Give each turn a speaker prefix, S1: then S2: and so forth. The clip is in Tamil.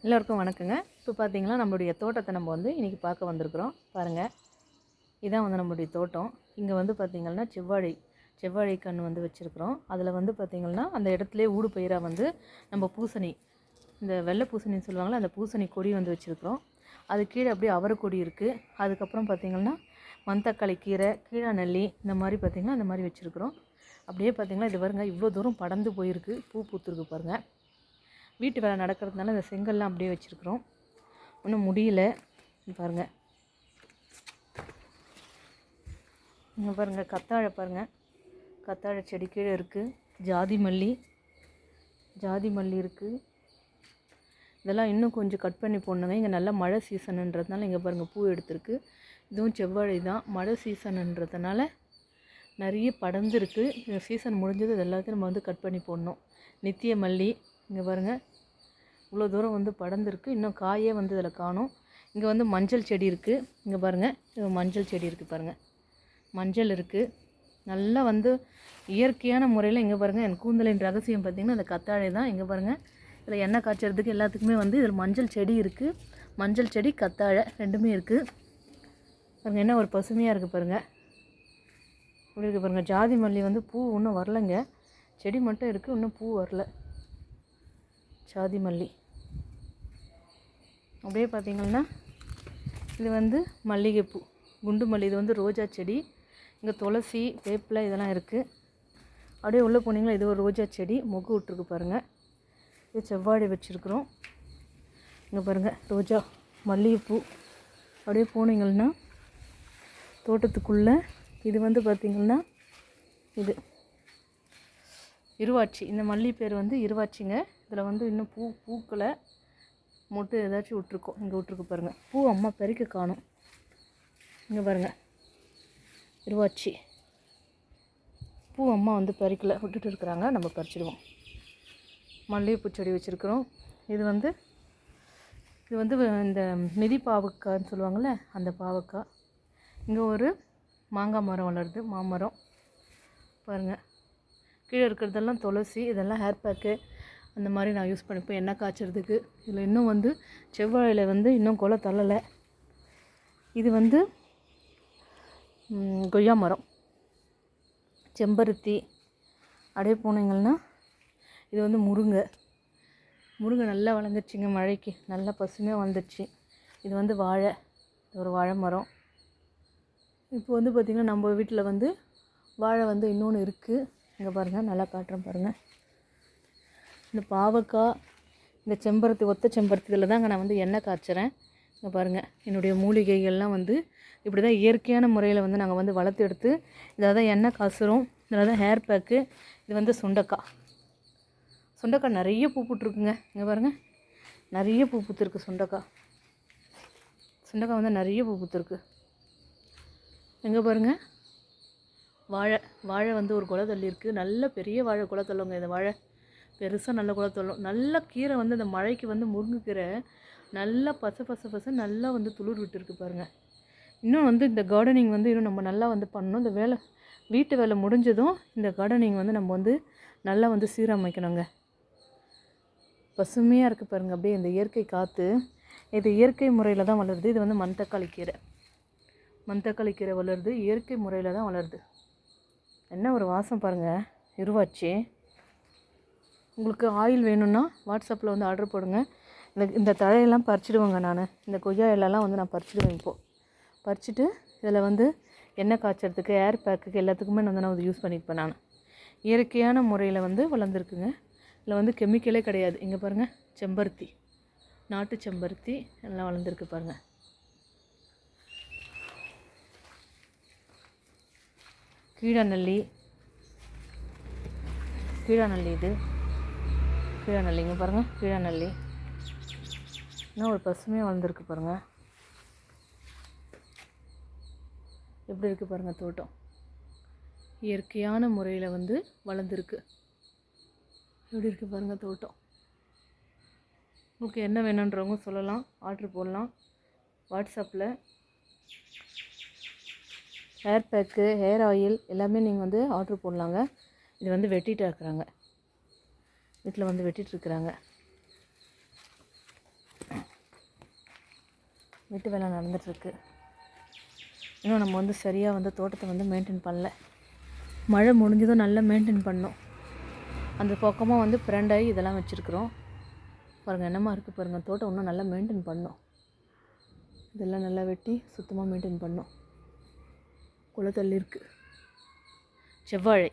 S1: எல்லோருக்கும் வணக்கங்க. இப்போ பார்த்தீங்கன்னா நம்மளுடைய தோட்டத்தை நம்ம வந்து இன்றைக்கி பார்க்க வந்திருக்கிறோம். பாருங்கள், இதான் வந்து நம்மளுடைய தோட்டம். இங்கே வந்து பார்த்திங்கன்னா செவ்வாழை கன்று வந்து வச்சுருக்குறோம். அதில் வந்து பார்த்திங்கன்னா அந்த இடத்துலே ஊடு பயிராக வந்து நம்ம பூசணி, இந்த வெள்ளை பூசணின்னு சொல்லுவாங்களே, அந்த பூசணி கொடி வந்து வச்சுருக்குறோம். அது கீழே அப்படியே அவரைக்கொடி இருக்குது. அதுக்கப்புறம் பார்த்திங்கன்னா மணத்தக்காளி கீரை, கீழாநெல்லி, இந்த மாதிரி பார்த்திங்கன்னா அந்த மாதிரி வச்சுருக்குறோம். அப்படியே பார்த்திங்கன்னா இது பாருங்க, இவ்வளோ தூரம் படர்ந்து போயிருக்கு, பூ பூத்துருக்கு பாருங்கள். வீட்டு வேலை நடக்கிறதுனால இந்த செங்கல்லாம் அப்படியே வச்சுருக்குறோம். ஒன்றும் முடியல. பாருங்கள், இங்கே பாருங்கள், கத்தாழை பாருங்கள், கத்தாழை செடி கீழே இருக்குது. ஜாதி மல்லி இருக்குது. இதெல்லாம் இன்னும் கொஞ்சம் கட் பண்ணி போடணுங்க. இங்கே நல்ல மழை சீசனுன்றதுனால இங்கே பாருங்கள் பூ எடுத்துருக்கு. இதுவும் செவ்வாழை தான். மழை சீசனுன்றதுனால நிறைய படர்ந்துருக்கு. இந்த சீசன் முடிஞ்சது இது எல்லாத்தையும் நம்ம வந்து கட் பண்ணி போடணும். நித்திய மல்லி இங்கே பாருங்கள், இவ்வளோ தூரம் வந்து படர்ந்துருக்கு. இன்னும் காயே வந்து இதில் காணும். இங்கே வந்து மஞ்சள் செடி இருக்குது. இங்கே பாருங்கள், மஞ்சள் செடி இருக்குது பாருங்கள், மஞ்சள் இருக்குது. நல்லா வந்து இயற்கையான முறையில் இங்கே பாருங்கள், என் கூந்தலின் ரகசியம் பார்த்திங்கன்னா அந்த கத்தாழை தான். இங்கே பாருங்கள், இதில் எண்ணெய் காய்ச்சறதுக்கு எல்லாத்துக்குமே வந்து இதில் மஞ்சள் செடி இருக்குது. மஞ்சள் செடி, கத்தாழை ரெண்டுமே இருக்குது பாருங்கள். என்ன ஒரு பசுமையாக இருக்குது பாருங்கள். இப்படி இருக்குது பாருங்கள். ஜாதி மல்லி வந்து பூ இன்னும் வரலைங்க, செடி மட்டும் இருக்குது, இன்னும் பூ வரல. ஜாதி மல்லி அப்படியே பார்த்திங்கன்னா இது வந்து மல்லிகைப்பூ, குண்டு மல்லி. இது வந்து ரோஜா செடி. இங்கே துளசி, வேப்பிலை இதெல்லாம் இருக்குது. அப்படியே உள்ளே போனீங்களா, இது ஒரு ரோஜா செடி, மொக்கு விட்டுருக்கு பாருங்கள். இது செவ்வாழை வச்சுருக்குறோம். இங்கே பாருங்கள், ரோஜா, மல்லிகைப்பூ. அப்படியே போனீங்கன்னா தோட்டத்துக்குள்ளே இது வந்து பார்த்திங்கன்னா இது இருவாச்சி. இந்த மல்லி பேர் வந்து இருவாச்சிங்க. இதில் வந்து இன்னும் பூக்களை மொட்டு ஏதாச்சும் விட்ருக்கோம். இங்கே விட்ருக்கு பாருங்கள். பூ அம்மா பறிக்க காணும். இங்கே பாருங்கள், இருவாச்சி பூ அம்மா வந்து பறிக்கலை, விட்டுட்டு இருக்கிறாங்க. நம்ம பறிச்சிடுவோம். மல்லிகைப்பூ செடி வச்சுருக்குறோம். இது வந்து இந்த மிதி பாவக்காய்ன்னு சொல்லுவாங்கள்ல, அந்த பாவக்காய். இங்கே ஒரு மாங்காய் மரம் வளருது, மாமரம் பாருங்கள். கீழே இருக்கிறதெல்லாம் துளசி. இதெல்லாம் ஹேர் பேக்கு அந்த மாதிரி நான் யூஸ் பண்ணிப்பேன் எண்ணெய் காய்ச்சறதுக்கு. இதில் இன்னும் வந்து செவ்வாழையில் வந்து இன்னும் கொலை தள்ளலை. இது வந்து கொய்யா மரம், செம்பருத்தி. அப்படியே போனீங்கன்னா இது வந்து முருங்கை நல்லா வளர்ந்துருச்சுங்க. மழைக்கு நல்லா பசுமையாக வளர்ந்துருச்சு. இது வந்து வாழை, ஒரு வாழை மரம். இப்போ வந்து பார்த்திங்கன்னா நம்ம வீட்டில் வந்து வாழை வந்து இன்னொன்று இருக்குது. இங்கே பாருங்கள், நல்லா காட்டுறேன் பாருங்கள். இந்த பாவக்காய், இந்த செம்பருத்தி, ஒத்த செம்பருத்தி, இதில் தாங்க நான் வந்து எண்ணெய் காய்ச்சறேன். இங்கே பாருங்கள், என்னுடைய மூலிகைகள்லாம் வந்து இப்படி தான் இயற்கையான முறையில் வந்து நாங்கள் வந்து வளர்த்து எடுத்து இதில் தான் எண்ணெய் காய்ச்சுறோம். இதில் தான் ஹேர் பேக்கு. இது வந்து சுண்டைக்காய் நிறைய பூ பூட்டுருக்குங்க. இங்கே பாருங்கள், நிறைய பூ பூத்துருக்கு. சுண்டைக்காய் வந்து நிறைய பூ பூத்துருக்கு. எங்கே பாருங்கள், வாழை வந்து ஒரு குலை தள்ளி இருக்குது. நல்ல பெரிய வாழை குலை தள்ளுங்க. இந்த வாழை பெருசாக நல்ல குலை தள்ளும். நல்ல கீரை வந்து இந்த மழைக்கு வந்து முருங்கைக்கீரை நல்லா பச நல்லா வந்து துளிர் விட்டுருக்கு பாருங்கள். இன்னும் வந்து இந்த கார்டனிங் வந்து இன்னும் நம்ம நல்லா வந்து பண்ணணும். இந்த வீட்டு வேலை முடிஞ்சதும் இந்த கார்டனிங் வந்து நம்ம வந்து நல்லா வந்து சீரமைக்கணுங்க. பசுமையாக இருக்குது பாருங்கள். அப்படியே இந்த இயற்கை காற்று. இது இயற்கை முறையில் தான் வளருது. இது வந்து மணத்தக்காளி கீரை வளருது. இயற்கை முறையில் தான் வளருது. என்ன ஒரு வாசம் பாருங்கள். இருவாச்சி. உங்களுக்கு ஆயில் வேணும்னா வாட்ஸ்அப்பில் வந்து ஆர்டர் போடுங்க. இந்த தழையெல்லாம் பறிச்சிடுவேங்க நான். இந்த கொய்யா இலெல்லாம் வந்து நான் பறிச்சிடுவேன். இப்போது பறிச்சுட்டு இதில் வந்து எண்ணெய் காய்ச்சறதுக்கு, ஏர் பேக்குக்கு எல்லாத்துக்குமே வந்து நான் யூஸ் பண்ணிப்பேன். நான் இயற்கையான முறையில் வந்து வளர்ந்துருக்குங்க. இதில் வந்து கெமிக்கலே கிடையாது. இங்கே பாருங்கள், செம்பருத்தி, நாட்டு செம்பருத்தி எல்லாம் வளர்ந்துருக்கு பாருங்கள். கீழாநெல்லி இது கீழாநெல்லிங்க பாருங்கள். கீழாநெல்லி இன்னும் ஒரு பசுமையாக வளர்ந்துருக்கு பாருங்கள். எப்படி இருக்குது பாருங்கள் தோட்டம். இயற்கையான முறையில் வந்து வளர்ந்துருக்கு. எப்படி இருக்குது பாருங்கள் தோட்டம். உங்களுக்கு என்ன வேணுன்றவங்க சொல்லலாம், ஆர்டர் போடலாம் வாட்ஸ்அப்பில். ஹேர் பேக்கு, ஹேர் ஆயில் எல்லாமே நீங்கள் வந்து ஆர்டர் போடலாங்க. இது வந்து வெட்டிகிட்டு இருக்கிறாங்க, வீட்டில் வந்து வெட்டிகிட்ருக்குறாங்க. வீட்டு வேலை நடந்துகிட்ருக்கு. இன்னும் நம்ம வந்து சரியாக வந்து தோட்டத்தை வந்து மெயின்டைன் பண்ணல. மழை முடிஞ்சதும் நல்லா மெயின்டைன் பண்ணோம். அந்த பக்கமாக வந்து பிரண்டாகி இதெல்லாம் வச்சுருக்குறோம். பாருங்கள் என்னமா இருக்குது பாருங்கள். தோட்டம் இன்னும் நல்லா மெயின்டைன் பண்ணோம். இதெல்லாம் நல்லா வெட்டி சுத்தமாக மெயின்டைன் பண்ணோம். குலை தள்ளி இருக்குது செவ்வாழை.